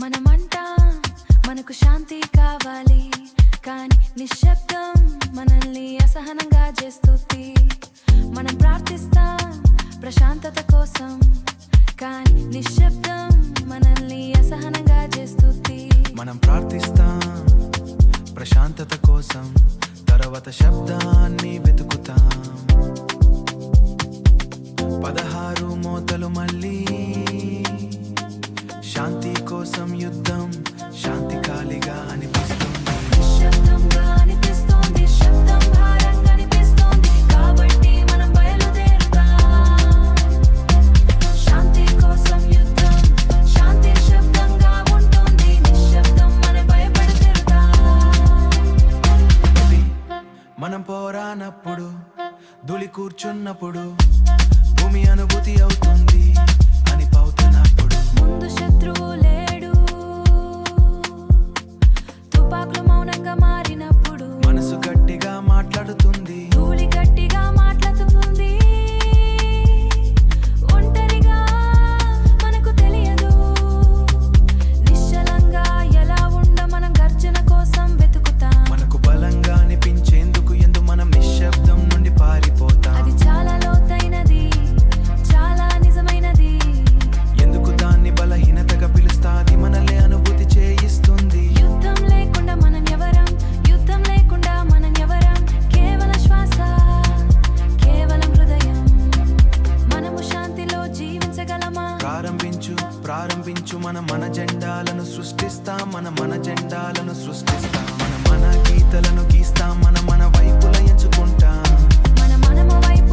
మనమంట మనకు శాంతి కావాలి, కానీ నిశ్శబ్దం మనల్ని అసహనంగా చేస్తుంది. మనం ప్రార్థిస్తాం ప్రశాంతత కోసం, కానీ నిశ్శబ్దం మనల్ని అసహనంగా చేస్తుంది. మనం ప్రార్థిస్తాం ప్రశాంతత కోసం, తర్వాత శబ్దాన్ని వెతుకుతాం. 16 మోతలు మళ్ళీ శాంతి కోసం యుద్ధం, శాంతి ఖాళీగా అనిపిస్తుంది. నిశ్శబ్దంగా అనిపిస్తోంది, శబ్దం భారంగా అనిపిస్తోంది, కాబట్టి మనం బయలుదేరుతాం. శాంతి కోసం యుద్ధం, శాంతి శబ్దంగా ఉంటుంది, నిశ్శబ్దం మన భయపడి తిరుగుతాం. మనం పోరానప్పుడు, ధూళి కూర్చున్నప్పుడు, భూమి అనుభూతి అవుతుంది అని పౌతున్నప్పుడు. ముందు శత్రువు లేడు, తుపాకులు మౌనంగా మారినప్పుడు, మనసు గట్టిగా మాట్లాడుతుంది, ధూళి గట్టిగా మాట్లాడుతుంది. ఒంటరిగా మనకు తెలియదు, నిశ్చలంగా ఎలా ఉండ మనం గర్జన కోసం వెతుకుతాం. మనకు బలంగా అనిపించేందుకు ఎందు మనం నిశ్శబ్దం నుండి పారిపోతాం. అది చాలా లోతైనది, చాలా నిజమైనది. ఎందుకు దాన్ని బలహీనతగా పిలుస్తాది, మనల్ని అనుభూతి చేయిస్తుంది. యుద్ధం లేకుండా మనం ఎవరం, యుద్ధం లేకుండా మనం ఎవరం. కేవల శ్వాస, కేవలం హృదయం. మనము శాంతిలో జీవించగలమా? ప్రారంభించు మన జెండాలను సృష్టిస్తాం, మన జెండాలను సృష్టిస్తాం. మన గీతలను గీస్తాం, మన వైపుల ఎంచుకుంటాం. మనము వైపు